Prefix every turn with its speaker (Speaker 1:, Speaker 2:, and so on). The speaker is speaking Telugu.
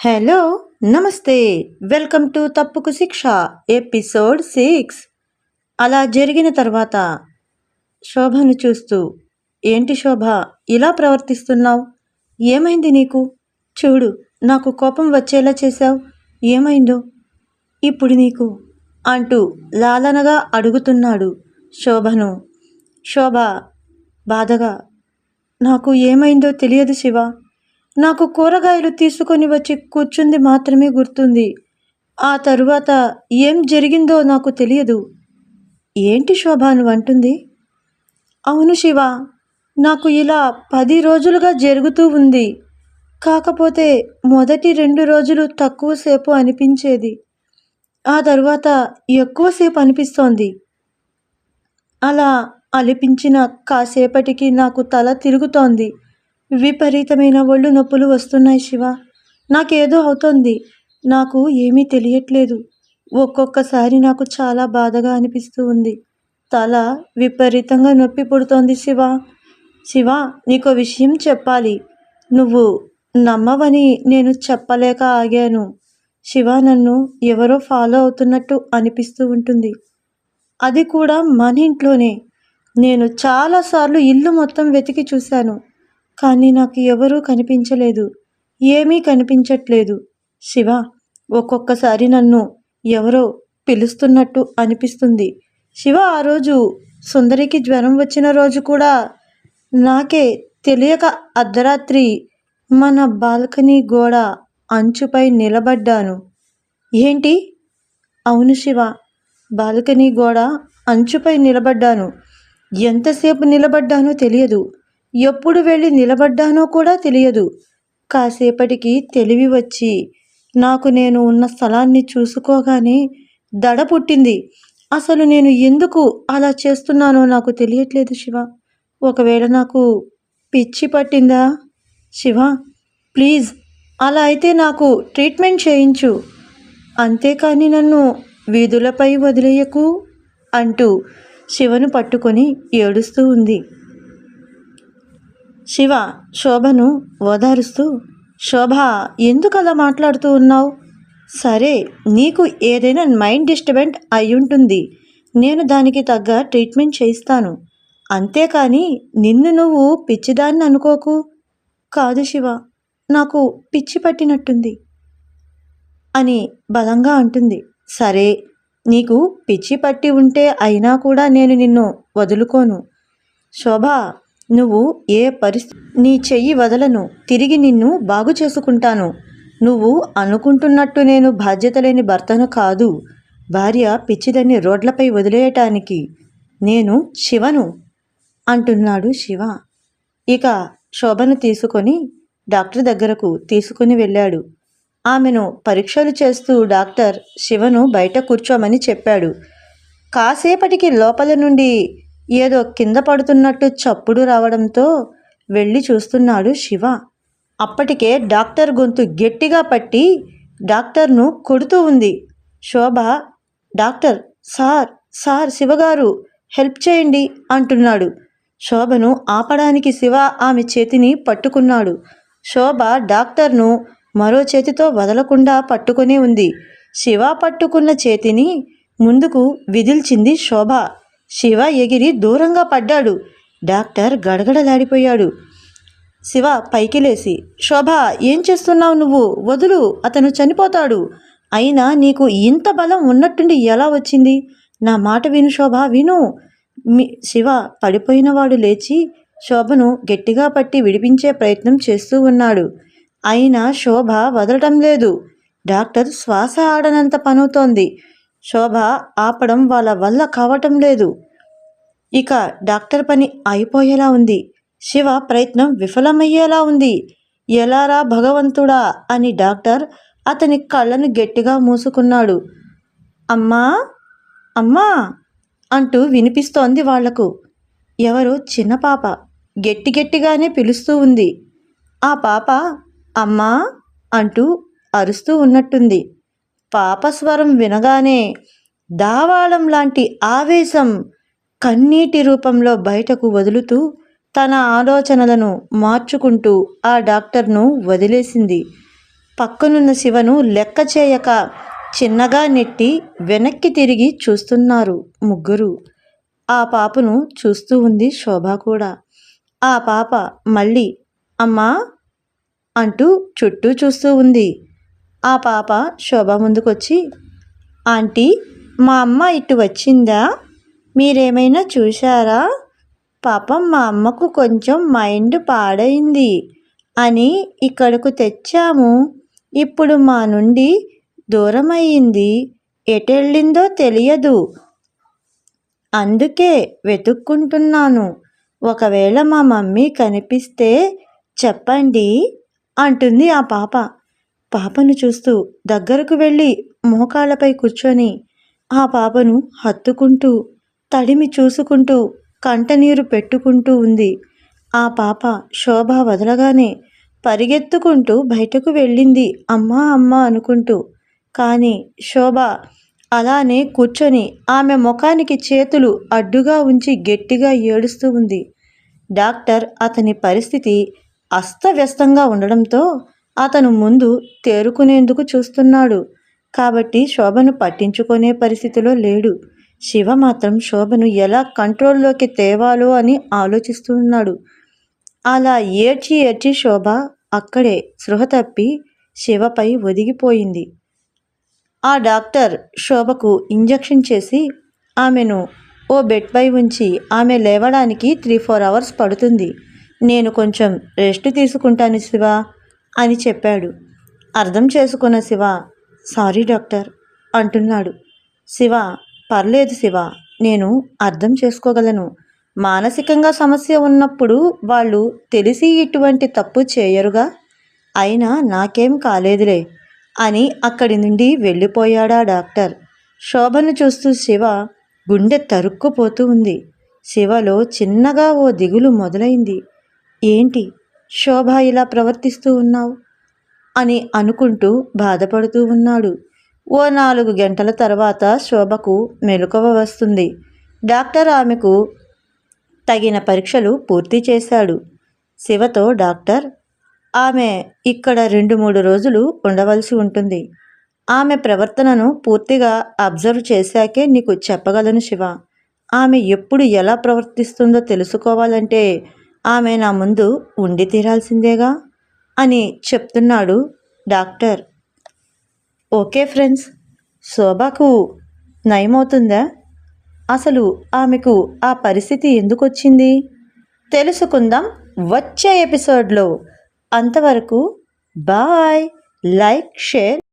Speaker 1: హలో, నమస్తే. వెల్కమ్ టు తప్పుకు శిక్ష ఎపిసోడ్ 6. అలా జరిగిన తర్వాత శోభను చూస్తూ, ఏంటి శోభ ఇలా ప్రవర్తిస్తున్నావు? ఏమైంది నీకు? చూడు, నాకు కోపం వచ్చేలా చేశావు. ఏమైందో ఇప్పుడు నీకు అంటూ లాలనగా అడుగుతున్నాడు శోభను. శోభ బాధగా, నాకు ఏమైందో తెలియదు శివ. నాకు కూరగాయలు తీసుకొని వచ్చి కూర్చుంది మాత్రమే గుర్తుంది. ఆ తరువాత ఏం జరిగిందో నాకు తెలియదు. ఏంటి శోభ నువ్వు అంటుంది? అవును శివ, నాకు ఇలా 10 రోజులుగా జరుగుతూ ఉంది. కాకపోతే మొదటి 2 రోజులు తక్కువసేపు అనిపించేది, ఆ తరువాత ఎక్కువసేపు అనిపిస్తోంది. అలా అనిపించిన కాసేపటికి నాకు తల తిరుగుతోంది. విపరీతమైన ఒళ్ళు నొప్పులు వస్తున్నాయి శివ. నాకేదో అవుతోంది. నాకు ఏమీ తెలియట్లేదు. ఒక్కొక్కసారి నాకు చాలా బాధగా అనిపిస్తూ ఉంది. తల విపరీతంగా నొప్పి పుడుతోంది శివ. శివ, నీకో విషయం చెప్పాలి. నువ్వు నమ్మవని నేను చెప్పలేక ఆగాను. శివ, నన్ను ఎవరో ఫాలో అవుతున్నట్టు అనిపిస్తూ ఉంటుంది. అది కూడా మన ఇంట్లోనే. నేను చాలాసార్లు ఇల్లు మొత్తం వెతికి చూశాను, కానీ నాకు ఎవరూ కనిపించలేదు. ఏమీ కనిపించట్లేదు శివ. ఒక్కొక్కసారి నన్ను ఎవరో పిలుస్తున్నట్టు అనిపిస్తుంది శివ. ఆ రోజు సుందరికి జ్వరం వచ్చిన రోజు కూడా నాకే తెలియక అర్ధరాత్రి మన బాల్కనీ గోడ అంచుపై నిలబడ్డాను. ఏంటి? అవును శివ, బాల్కనీ గోడ అంచుపై నిలబడ్డాను. ఎంతసేపు నిలబడ్డానో తెలియదు. ఎప్పుడు వెళ్ళి నిలబడ్డానో కూడా తెలియదు. కాసేపటికి తెలివి వచ్చి నాకు నేను ఉన్న స్థలాన్ని చూసుకోగానే దడ పుట్టింది. అసలు నేను ఎందుకు అలా చేస్తున్నానో నాకు తెలియట్లేదు శివ. ఒకవేళ నాకు పిచ్చి పట్టిందా? శివ, ప్లీజ్, అలా అయితే నాకు ట్రీట్మెంట్ చేయించు. అంతేకాని నన్ను వీధులపై వదిలేయకు అంటూ శివను పట్టుకొని ఏడుస్తూ ఉంది. శివ శోభను ఓదారుస్తూ, శోభ, ఎందుకు అలా మాట్లాడుతూ ఉన్నావు? సరే, నీకు ఏదైనా మైండ్ డిస్టర్బెంట్ అయ్యుంటుంది. నేను దానికి తగ్గ ట్రీట్మెంట్ చేయిస్తాను. అంతేకాని నిన్ను నువ్వు పిచ్చిదాన్ని అనుకోకు. కాదు శివ, నాకు పిచ్చి పట్టినట్టుంది అని బలంగా అంటుంది. సరే, నీకు పిచ్చి పట్టి ఉంటే అయినా కూడా నేను నిన్ను వదులుకోను. శోభ, నువ్వు ఏ పరిస్థితి నీ చెయ్యి వదలను. తిరిగి నిన్ను బాగు చేసుకుంటాను. నువ్వు అనుకుంటున్నట్టు నేను బాధ్యత లేని భర్తను కాదు. భార్య పిచ్చిదని రోడ్లపై వదిలేయటానికి నేను శివను అంటున్నాడు శివ. ఇక శోభను తీసుకొని డాక్టర్ దగ్గరకు తీసుకుని వెళ్ళాడు. ఆమెను పరీక్షలు చేస్తూ డాక్టర్ శివను బయట కూర్చోమని చెప్పాడు. కాసేపటికి లోపల నుండి ఏదో కింద పడుతున్నట్టు చప్పుడు రావడంతో వెళ్ళి చూస్తున్నాడు శివ. అప్పటికే డాక్టర్ గొంతు గట్టిగా పట్టి డాక్టర్ను కొడుతూ ఉంది. శోభ, డాక్టర్ సార్, సార్, శివగారు హెల్ప్ చేయండి అంటున్నాడు. శోభను ఆపడానికి శివ ఆమె చేతిని పట్టుకున్నాడు. శోభ డాక్టర్ను మరో చేతితో వదలకుండా పట్టుకునే ఉంది. శివ పట్టుకున్న చేతిని ముందుకు విదిల్చింది శోభ. శివ ఎగిరి దూరంగా పడ్డాడు. డాక్టర్ గడగడలాడిపోయాడు. శివ పైకి లేచి, శోభ, ఏం చేస్తున్నావు నువ్వు? వదులు, అతను చనిపోతాడు. అయినా నీకు ఇంత బలం ఉన్నట్టుండి ఎలా వచ్చింది? నా మాట విను శోభ, విను. శివ పడిపోయినవాడు లేచి శోభను గట్టిగా పట్టి విడిపించే ప్రయత్నం చేస్తూ ఉన్నాడు. అయినా శోభ వదలటం లేదు. డాక్టర్ శ్వాస ఆడనంత పనవుతోంది. శోభ ఆపడం వాళ్ళ వల్ల కావటం లేదు. ఇక డాక్టర్ పని అయిపోయేలా ఉంది. శివ ప్రయత్నం విఫలమయ్యేలా ఉంది. ఎలారా భగవంతుడా అని డాక్టర్ అతని కళ్ళను గట్టిగా మూసుకున్నాడు. అమ్మా, అమ్మా అంటూ వినిపిస్తోంది వాళ్లకు. ఎవరో చిన్న పాప గట్టిగానే పిలుస్తూ ఉంది. ఆ పాప అమ్మా అంటూ అరుస్తూ ఉన్నట్టుంది. పాప స్వరం వినగానే దావాళం లాంటి ఆవేశం కన్నీటి రూపంలో బయటకు వదులుతూ తన ఆలోచనలను మార్చుకుంటూ ఆ డాక్టర్ను వదిలేసింది. పక్కనున్న శివను లెక్క చేయక చిన్నగా నెట్టి వెనక్కి తిరిగి చూస్తున్నారు ముగ్గురు. ఆ పాపను చూస్తూ ఉంది శోభ కూడా. ఆ పాప మళ్ళీ అమ్మా అంటూ చుట్టూ చూస్తూ ఉంది. ఆ పాప శోభ ముందుకొచ్చి, ఆంటీ, మా అమ్మ ఇటు వచ్చిందా? మీరేమైనా చూశారా? పాపం మా అమ్మకు కొంచెం మైండ్ పాడైంది అని ఇక్కడకు తెచ్చాము. ఇప్పుడు మా నుండి దూరమయ్యింది. ఎటెళ్ళిందో తెలియదు. అందుకే వెతుక్కుంటున్నాను. ఒకవేళ మా మమ్మీ కనిపిస్తే చెప్పండి అంటుంది ఆ పాప. పాపను చూస్తూ దగ్గరకు వెళ్ళి మోకాళ్ళపై కూర్చొని ఆ పాపను హత్తుకుంటూ తడిమి చూసుకుంటూ కంటనీరు పెట్టుకుంటూ ఉంది. ఆ పాప శోభ వదలగానే పరిగెత్తుకుంటూ బయటకు వెళ్ళింది అమ్మా అమ్మా అనుకుంటూ. కానీ శోభ అలానే కూర్చొని ఆమె ముఖానికి చేతులు అడ్డుగా ఉంచి గట్టిగా ఏడుస్తూ ఉంది. డాక్టర్ అతని పరిస్థితి అస్తవ్యస్తంగా ఉండడంతో అతను ముందు తేరుకునేందుకు చూస్తున్నాడు. కాబట్టి శోభను పట్టించుకునే పరిస్థితిలో లేడు. శివ మాత్రం శోభను ఎలా కంట్రోల్లోకి తేవాలో అని ఆలోచిస్తూ ఉన్నాడు. అలా ఏడ్చి ఏడ్చి శోభ అక్కడే స్పృహ తప్పి శివపై ఒదిగిపోయింది. ఆ డాక్టర్ శోభకు ఇంజెక్షన్ చేసి ఆమెను ఓ బెడ్పై ఉంచి ఆమె లేవడానికి 3-4 అవర్స్ పడుతుంది. నేను కొంచెం రెస్ట్ తీసుకుంటాను శివ అని చెప్పాడు. అర్థం చేసుకున్న శివ సారీ డాక్టర్ అంటున్నాడు. శివ పర్లేదు శివ, నేను అర్థం చేసుకోగలను. మానసికంగా సమస్య ఉన్నప్పుడు వాళ్ళు తెలిసి ఇటువంటి తప్పు చేయరుగా. అయినా నాకేం కాలేదులే అని అక్కడి నుండి వెళ్ళిపోయాడా డాక్టర్. శోభను చూస్తూ శివ గుండె తరుక్కుపోతూ ఉంది. శివలో చిన్నగా ఓ దిగులు మొదలైంది. ఏంటి శోభ ఇలా ప్రవర్తిస్తూ ఉన్నావు అని అనుకుంటూ బాధపడుతూ ఉన్నాడు. ఓ 4 గంటల తర్వాత శోభకు మెలకువ వస్తుంది. డాక్టర్ ఆమెకు తగిన పరీక్షలు పూర్తి చేశాడు. శివతో డాక్టర్, ఆమె ఇక్కడ 2-3 రోజులు ఉండవలసి ఉంటుంది. ఆమె ప్రవర్తనను పూర్తిగా అబ్జర్వ్ చేశాకే నీకు చెప్పగలను శివ. ఆమె ఎప్పుడు ఎలా ప్రవర్తిస్తుందో తెలుసుకోవాలంటే ఆమె నా ముందు ఉండి తీరాల్సిందేగా అని చెప్తున్నాడు డాక్టర్. ఓకే ఫ్రెండ్స్, శోభకు నయమవుతుందా? అసలు ఆమెకు ఆ పరిస్థితి ఎందుకు వచ్చింది తెలుసుకుందాం వచ్చే ఎపిసోడ్లో. అంతవరకు బాయ్. Like, share.